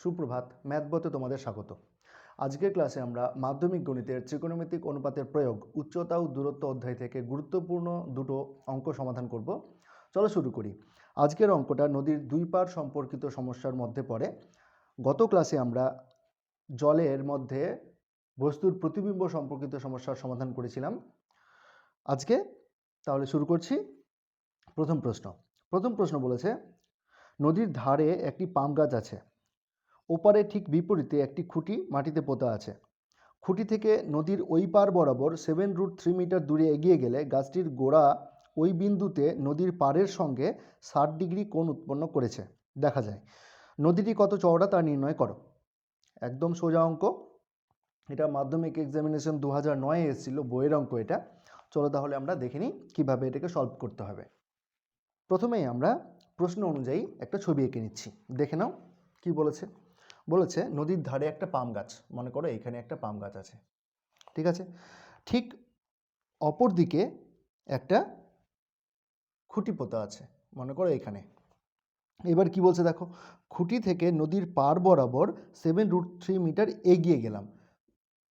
সুপ্রভাত, ম্যাথবতে তোমাদের স্বাগত। আজকের ক্লাসে আমরা মাধ্যমিক গণিতের ত্রিকোণমিতিক অনুপাতের প্রয়োগ উচ্চতা ও দূরত্ব অধ্যায় থেকে গুরুত্বপূর্ণ দুটো অঙ্ক সমাধান করব। চলো শুরু করি। আজকের অঙ্কটা নদীর দুই পার সম্পর্কিত সমস্যার মধ্যে পড়ে। গত ক্লাসে আমরা জলের মধ্যে বস্তুর প্রতিবিম্ব সম্পর্কিত সমস্যার সমাধান করেছিলাম। আজকে তাহলে শুরু করছি। প্রথম প্রশ্ন বলেছে, নদীর ধারে একটি পাম গাছ আছে। ওপারে ঠিক বিপরীতে একটি খুঁটি মাটিতে পোঁতা আছে। খুঁটি থেকে নদীর ওই পার বরাবর 7√3 মিটার দূরে এগিয়ে গেলে গাছটির গোড়া ওই বিন্দুতে নদীর পাড়ের সঙ্গে 60 ডিগ্রি কোণ উৎপন্ন করেছে দেখা যায়। নদীটি কত চওড়া তা নির্ণয় করো। একদম সোজা অঙ্ক, এটা মাধ্যমিক এক্সামিনেশন 2009-এ এসেছিল, বইয়ের অঙ্ক এটা। চলো তাহলে আমরা দেখে নিই কীভাবে এটাকে সলভ করতে হবে। প্রথমেই আমরা প্রশ্ন অনুযায়ী একটা ছবি এঁকে নিচ্ছি, দেখে নাও কি বলেছে। বলেছে নদীর ধারে একটা পাম গাছ, মনে করো এখানে একটা পাম গাছ আছে, ঠিক আছে। ঠিক অপর দিকে একটা খুঁটি পোঁতা আছে, মনে করো এখানে। এবার কি বলছে দেখো, খুঁটি থেকে নদীর পার বরাবর 7√3 মিটার এগিয়ে গেলাম।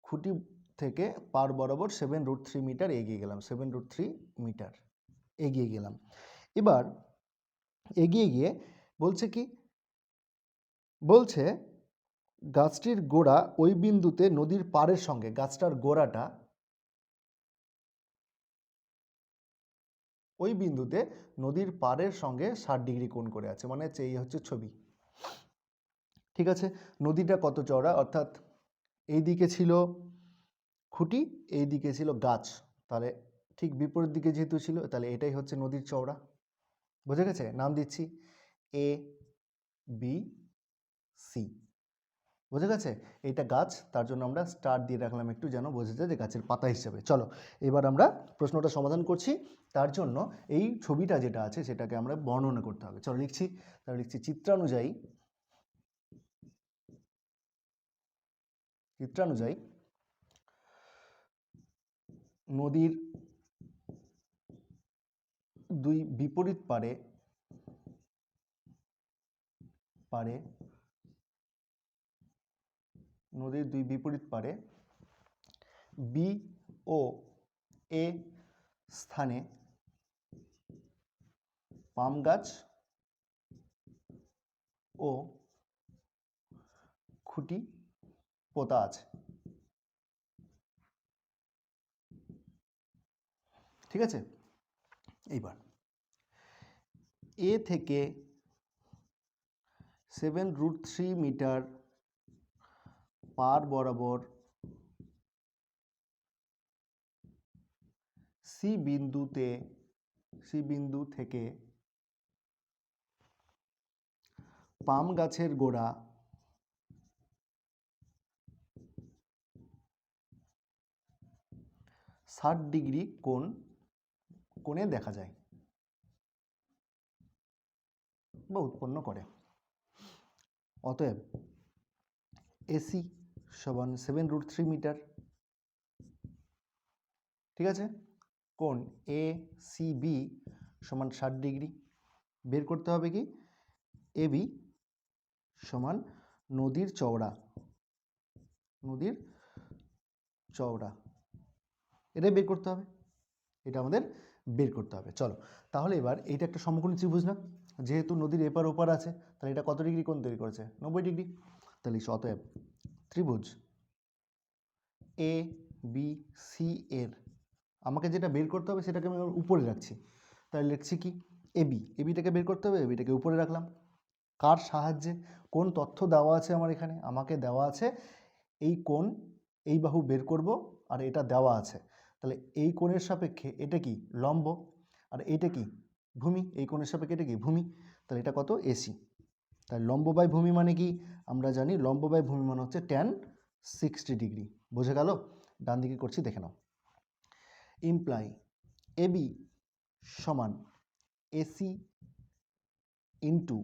খুঁটি থেকে পার বরাবর 7√3 মিটার এগিয়ে গেলাম, 7√3 মিটার এগিয়ে গেলাম। এবার এগিয়ে গিয়ে বলছে কি, বলছে গাছটির গোড়া ওই বিন্দুতে নদীর পাড়ের সঙ্গে, গাছটার গোড়াটা ওই বিন্দুতে নদীর পাড়ের সঙ্গে 60 ডিগ্রি কোণ করে আছে, মানে এই হচ্ছে ছবি, ঠিক আছে। নদীটা কত চওড়া, অর্থাৎ এই দিকে ছিল খুঁটি, এই দিকে ছিল গাছ, তাহলে ঠিক বিপরীত দিকে যেহেতু ছিল, তাহলে এটাই হচ্ছে নদীর চওড়া। বুঝে গেছে? নাম দিচ্ছি এ বি সি। বুঝে গেছে? এইটা গাছ, তার জন্য আমরা স্টার দিয়ে রাখলাম একটু, যেন বোঝা যায় যে গাছের পাতা হিসেবে। চলো এবার আমরা প্রশ্নটা সমাধান করছি। তার জন্য এই ছবিটা যেটা আছে সেটাকে আমরা বর্ণনা করতে হবে। চলো লিখছি, তাহলে লিখছি চিত্রানুযায়ী নদীর দুই বিপরীত পারে বি ও এ স্থানে পাম গাছ ও খুঁটি পোঁতা আছে, ঠিক আছে। এইবার এ থেকে 7√3 মিটার পার বরাবর সি বিন্দু থেকে পাম গাছের গোড়া 60 ডিগ্রি কোণে দেখা যায় বা উৎপন্ন করে। অতএব এসি সমান 7√3 মিটার, ঠিক আছে। কোণ এ সি বি সমান 60 ডিগ্রি। বের করতে হবে কি, এ বি সমান নদীর চওড়া, এটাই বের করতে হবে, এটা আমাদের বের করতে হবে। চলো তাহলে এবার এইটা একটা সমকোণী ত্রিভুজ না, যেহেতু নদীর এপার ওপার আছে, তাহলে এটা কত ডিগ্রি কোণ তৈরি করেছে, 90 ডিগ্রি। তাহলে অতএব ত্রিভুজ এ বি সি এর আমাকে যেটা বের করতে হবে সেটাকে আমি উপরে রাখছি, তাহলে লিখছি কি এবিটাকে বের করতে হবে, এবিটাকে উপরে রাখলাম। কার সাহায্যে, কোন তথ্য দেওয়া আছে আমার এখানে, আমাকে দেওয়া আছে এই কোণ, এই বাহু বের করব, আর এটা দেওয়া আছে, তাহলে এই কোণের সাপেক্ষে এটা কি লম্ব, আর এটা কি ভূমি, এই কোণের সাপেক্ষে এটা কি ভূমি, তাহলে এটা কত এসি। তাহলে লম্ব বাই ভূমি মানে কি, আমরা জানি লম্ব বাই ভূমি মানে হচ্ছে tan 60 ডিগ্রি। বুঝে গেল? ডান দিকে করছি, দেখে নাও। ইমপ্লাই এবি সমান এসি ইন্টু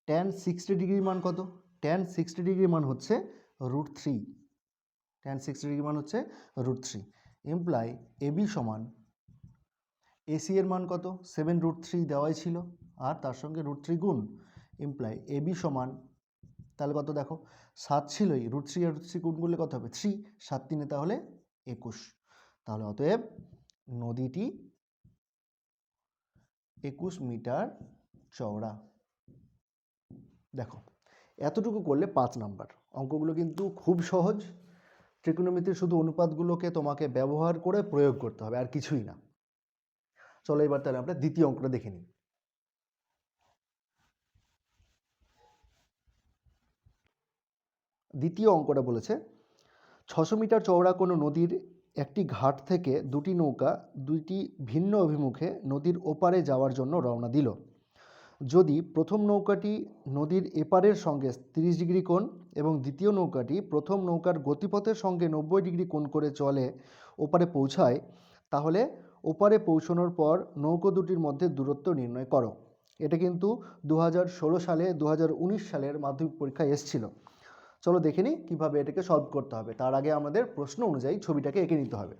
tan 60 ডিগ্রির মান কত, tan 60 ডিগ্রির মান হচ্ছে √3, tan 60 ডিগ্রির মান হচ্ছে √3। ইমপ্লাই এবি সমান এসি এর মান কত, 7√3 দেওয়াই ছিল, আর তার সঙ্গে √3 গুণ, ইমপ্লাই এবি সমান তাহলে কত দেখো, 7 ছিলই, √3 আর √3 গুণ করলে কত হবে 3, 7 3 তাহলে 21। তাহলে অতএব নদীটি 21 মিটার চওড়া। দেখো এতটুকু করলে 5 নাম্বার। অঙ্কগুলো কিন্তু খুব সহজ। ত্রিকোণমিতির শুধু অনুপাতগুলোকে তোমাকে ব্যবহার করে প্রয়োগ করতে হবে, আর কিছুই না। চলো এবার তাহলে আমরা দ্বিতীয় অঙ্কটা দেখে নিই। দ্বিতীয় অঙ্কটা বলেছে 600 মিটার চওড়া কোনো নদীর একটি ঘাট থেকে দুটি নৌকা দুইটি ভিন্ন অভিমুখে নদীর ওপারে যাওয়ার জন্য রওনা দিল। যদি প্রথম নৌকাটি নদীর এপারের সঙ্গে 30 ডিগ্রি কোণ এবং দ্বিতীয় নৌকাটি প্রথম নৌকার গতিপথের সঙ্গে 90 ডিগ্রি কোণ করে চলে ওপারে পৌঁছায়, তাহলে ওপারে পৌঁছানোর পর নৌকো দুটির মধ্যে দূরত্ব নির্ণয় করো। এটা কিন্তু 2016 সালে 2019 সালের মাধ্যমিক পরীক্ষায় এসেছিল। চলো দেখে নিই কীভাবে এটাকে সলভ করতে হবে। তার আগে আমাদের প্রশ্ন অনুযায়ী ছবিটাকে এঁকে নিতে হবে।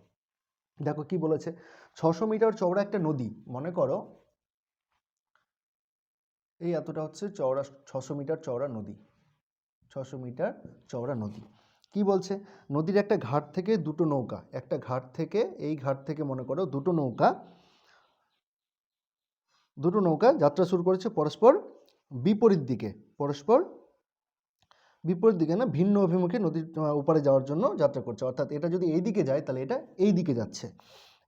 দেখো কি বলেছে, 600 মিটার চওড়া একটা নদী, মনে করো এই এতটা হচ্ছে চওড়া, 600 মিটার চওড়া নদী, 600 মিটার চওড়া নদী। কি বলছে, নদীর একটা ঘাট থেকে দুটো নৌকা, একটা ঘাট থেকে, এই ঘাট থেকে মনে করো দুটো নৌকা যাত্রা শুরু করেছে পরস্পর বিপরীত দিকে, না, ভিন্ন অভিমুখে নদীর ওপারে যাওয়ার জন্য যাত্রা করছে। অর্থাৎ এটা যদি এই দিকে যায় তাহলে এটা এই দিকে যাচ্ছে।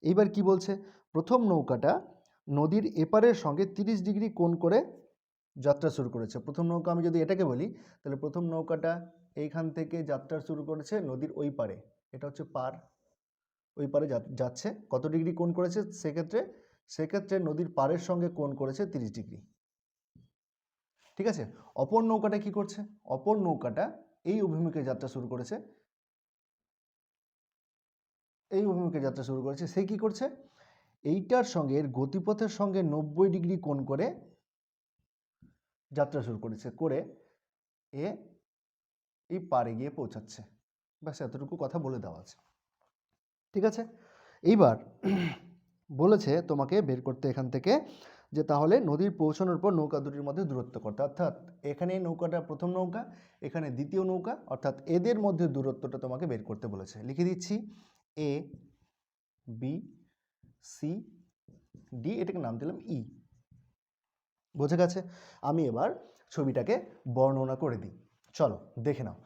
এইবার কি বলছে, প্রথম নৌকাটা নদীর এপারের সঙ্গে 30 ডিগ্রি কোণ করে যাত্রা শুরু করেছে। প্রথম নৌকা আমি যদি এটাকে বলি, তাহলে প্রথম নৌকাটা এইখান থেকে যাত্রা শুরু করেছে নদীর ওই পারে, এটা হচ্ছে পার, ওই পারে যাচ্ছে। কত ডিগ্রি কোণ করেছে সেক্ষেত্রে নদীর পাড়ের সঙ্গে কোণ করেছে 30 ডিগ্রি। ঠিক আছে, অপর নৌকাটা কি করছে, অপর নৌকাটা এই অভিমুখে যাত্রা শুরু করেছে, সে কি করছে, এইটার সঙ্গে এর গতিপথের সঙ্গে 90 ডিগ্রি কোণ করে যাত্রা শুরু করেছে, করে এই পাড়ে গিয়ে পৌঁছাচ্ছে। ব্যাস এতটুকু কথা বলে দেওয়া আছে। ঠিক আছে, এইবার বলেছে তোমাকে বের করতে এখান থেকে যে তাহলে নদীর পৌঁছানোর পর নৌকা দুটির মধ্যে দূরত্ব করতে। অর্থাৎ এখানে নৌকাটা প্রথম নৌকা, এখানে দ্বিতীয় নৌকা, অর্থাৎ এদের মধ্যে দূরত্বটা তোমাকে বের করতে বলেছে। লিখে দিচ্ছি এ বি সি ডি, এটাকে নাম দিলাম ই। বোঝা গেছে? আমি এবার ছবিটাকে বর্ণনা করে দিই, চলো দেখে নাও।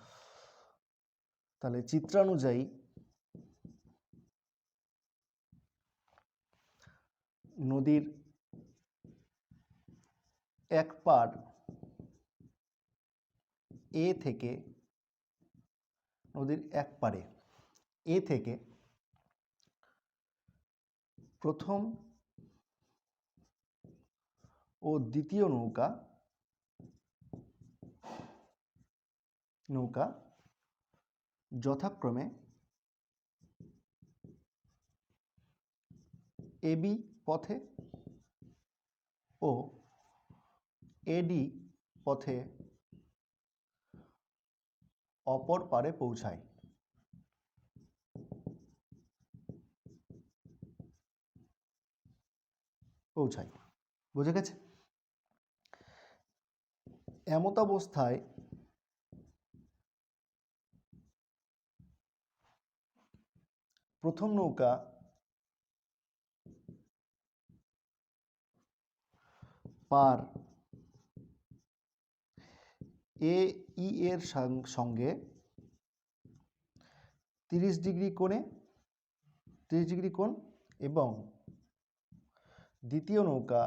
তাহলে চিত্রানুযায়ী নদীর এক পাড় এ থেকে, নদীর এক পাড়ে এ থেকে প্রথম ও দ্বিতীয় নৌকা যথাক্রমে এবি পথে ও এডি পথে অপর পারে পৌঁছায়। বোঝা গেছে? এমত অবস্থায় প্রথম নৌকা পার এ ই এর সঙ্গে 30 ডিগ্রি কোণ এবং দ্বিতীয় নৌকা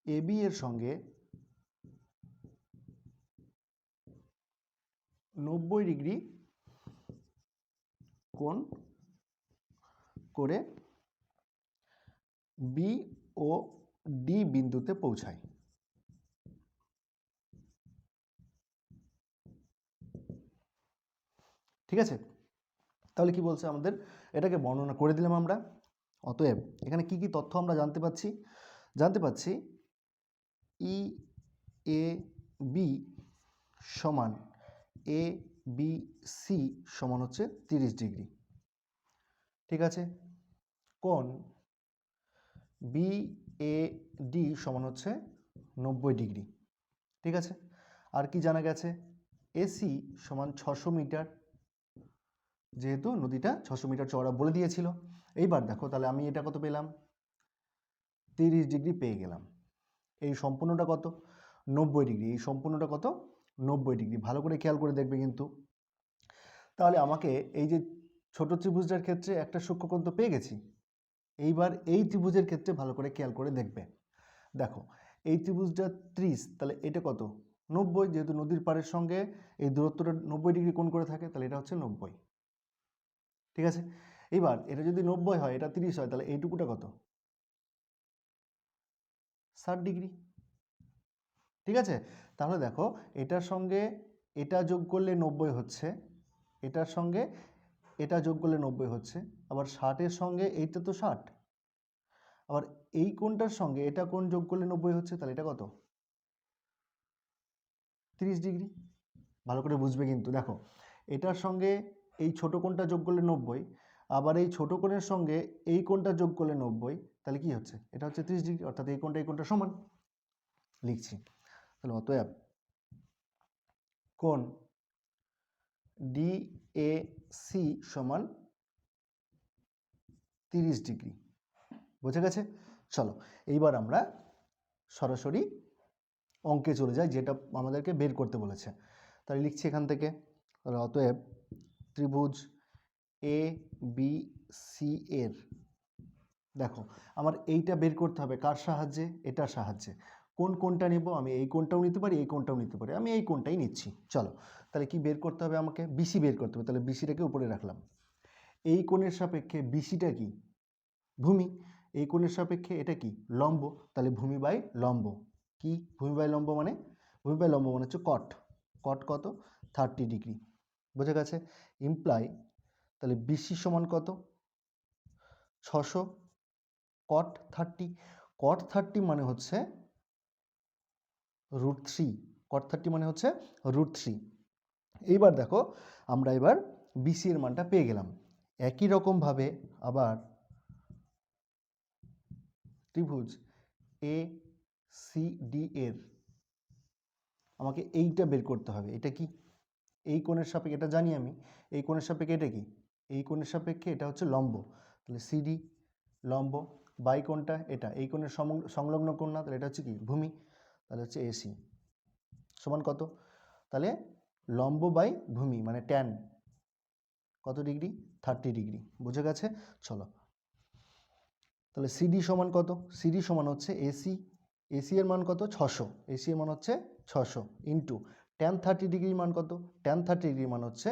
এবি এর সঙ্গে 90 ডিগ্রি কোণ করে বি ও ডি বিন্দুতে পৌঁছায়। ঠিক আছে, তাহলে কি বলছে আমাদের, এটাকে বর্ণনা করে দিলাম আমরা। অতএব এখানে কি কি তথ্য আমরা জানতে পাচ্ছি ই এ বি সমান এ বি সি সমান হচ্ছে 30 ডিগ্রি। ঠিক আছে, কোণ বি এ ডি সমান হচ্ছে 90 ডিগ্রি। ঠিক আছে, আর কি জানা গেছে, এসি সমান 600 মিটার, যেহেতু নদীটা 600 মিটার চওড়া বলে দিয়েছিল। এইবার দেখো তাহলে আমি এটা কত পেলাম, 30 ডিগ্রি পেয়ে গেলাম। এই সম্পূর্ণটা কত, 90 ডিগ্রি। এই সম্পূর্ণটা কত, 90 ডিগ্রি। ভালো করে খেয়াল করে দেখবে কিন্তু। তাহলে আমাকে এই যে ছোট ত্রিভুজটার ক্ষেত্রে একটা সূক্ষ্মকোণ তো পেয়ে গেছি। এইবার এই ত্রিভুজের ক্ষেত্রে ভালো করে খেয়াল করে দেখবে। দেখো এই ত্রিভুজটা 30, তাহলে এটা কত, 90, যেহেতু নদীর পাড়ের সঙ্গে এই দূরত্বটা 90 ডিগ্রি কোণ করে থাকে, তাহলে এটা হচ্ছে 90। ঠিক আছে, এবার এটা যদি 90 হয়, এটা 30 হয়, তাহলে এইটুকুটা কত, 60 ডিগ্রি। ঠিক আছে, তাহলে দেখো এটার সঙ্গে এটা যোগ করলে 90 হচ্ছে, এটার সঙ্গে এটা যোগ করলে 90 হচ্ছে, আবার 60-এর সঙ্গে এইটা তো 60, আবার এই কোণটার সঙ্গে এটা কোণ যোগ করলে 90 হচ্ছে, তাহলে এটা কত, 30 ডিগ্রি। ভালো করে বুঝবে কিন্তু। দেখো এটার সঙ্গে এই ছোট কোণটা যোগ করলে 90, আবার এই ছোট কোণের সঙ্গে এই কোণটা যোগ করলে 90, তাহলে কি হচ্ছে, এটা হচ্ছে 30 ডিগ্রি, অর্থাৎ এই কোণটা সমান। লিখছি তাহলে অতএব কোণ ডিএসি সমান 30 ডিগ্রি। বুঝে গেছে? চলো এইবার আমরা সরাসরি অঙ্কে চলে যাই, যেটা আমাদেরকে বের করতে বলেছে। তাহলে লিখছি এখান থেকে, অতএব ত্রিভুজ এ বি সি এর, দেখো আমার এইটা বের করতে হবে কার সাহায্যে, এটার সাহায্যে। কোনটা নেব, আমি এই কোণটাও নিতে পারি, এই কোণটাও নিতে পারি, আমি এই কোণটাই নিচ্ছি। চলো তাহলে কি বের করতে হবে, আমাকে বিসি বের করতে হবে। তাহলে বিসিটাকে উপরে রাখলাম। এই কোণের সাপেক্ষে বিসিটা কি, ভূমি। এই কোণের সাপেক্ষে এটা কি, লম্ব। তাহলে ভূমি বাই লম্ব কি, ভূমি বাই লম্ব মানে, ভূমি বাই লম্ব মানে হচ্ছে কট। কট কত, 30 ডিগ্রি। বোঝা গেছে? ইমপ্লাই তাহলে বিসি সমান কত, 600 কট 30। কট 30 মানে হচ্ছে √3। কট 30 মানে হচ্ছে √3। এইবার দেখো আমরা এবার বিসি এর মানটা পেয়ে গেলাম। একই রকমভাবে আবার ত্রিভুজ এ সি ডি এর আমাকে এইটা বের করতে হবে। এটা কি, এই কোণের সাপেক্ষে, এটা জানি আমি, এই কোণের সাপেক্ষে এটা কি, এই কোণের সাপেক্ষে এটা হচ্ছে লম্ব। তাহলে সিডি লম্ব বাই কোণটা এটা, এই কোণের সংলগ্ন কোণ না, তাহলে এটা হচ্ছে কি, ভূমি। তাহলে হচ্ছে এসি সমান কত, তাহলে লম্ব বাই ভূমি মানে ট্যান কত ডিগ্রি, 30 ডিগ্রি। বুঝে গেছে? চলো তাহলে সিডি সমান কত, সিডি সমান হচ্ছে এসি, এসি এর মান কত, 600, এসি এর মান হচ্ছে 600 ইন্টু ট্যান 30 ডিগ্রির মান কত, ট্যান 30 ডিগ্রির মান হচ্ছে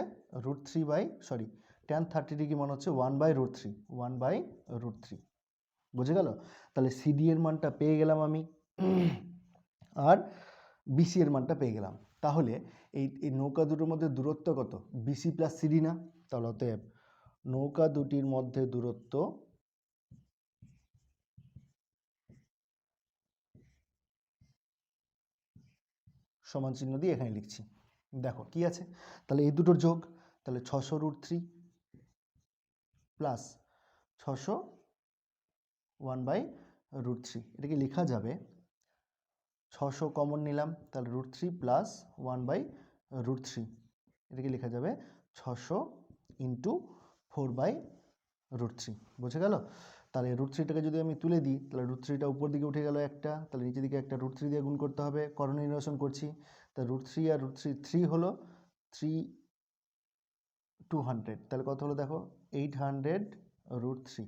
ট্যান 30 ডিগ্রি মান হচ্ছে 1/√3, 1/√3। বুঝে গেল? তাহলে সিডি এর মানটা পেয়ে গেলাম আমি, আর বিসি এর মানটা পেয়ে গেলাম। তাহলে এই নৌকা দুটোর মধ্যে দূরত্ব কত, বিসি প্লাস সিডি না? তাহলে অতএব নৌকা দুটির মধ্যে দূরত্ব সমান চিহ্ন দিয়ে এখানে লিখছি। দেখো কি আছে, তাহলে এই দুটোর যোগ, তাহলে 600√3 প্লাস 600 1/√3। এটাকে লেখা যাবে 600 কমন নিলাম, তাহলে √3 প্লাস 1/√3, এটাকে লেখা যাবে 600 ইন্টু 4/√3। বুঝে গেল? তাহলে √3টাকে যদি আমি তুলে দিই, তাহলে √3টা উপর দিকে উঠে গেল একটা, তাহলে নিচের দিকে একটা √3 দিয়ে গুণ করতে হবে, করণ নির্ণয় করছি। তাহলে √3 আর √3 3 হলো, 3 200, তাহলে কত হলো দেখো, 800√3।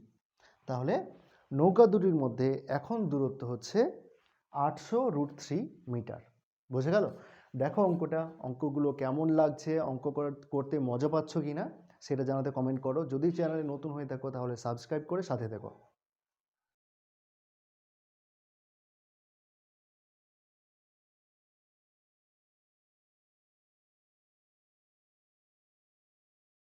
তাহলে নৌকা দুটির মধ্যে এখন দূরত্ব হচ্ছে 800√3 মিটার। বুঝে গেল? দেখো অঙ্কগুলো কেমন লাগছে, অঙ্ক করতে মজা পাচ্ছ কি না সেটা জানাতে কমেন্ট করো। যদি চ্যানেলে নতুন হয়ে থাকো তাহলে সাবস্ক্রাইব করে সাথে থেকো।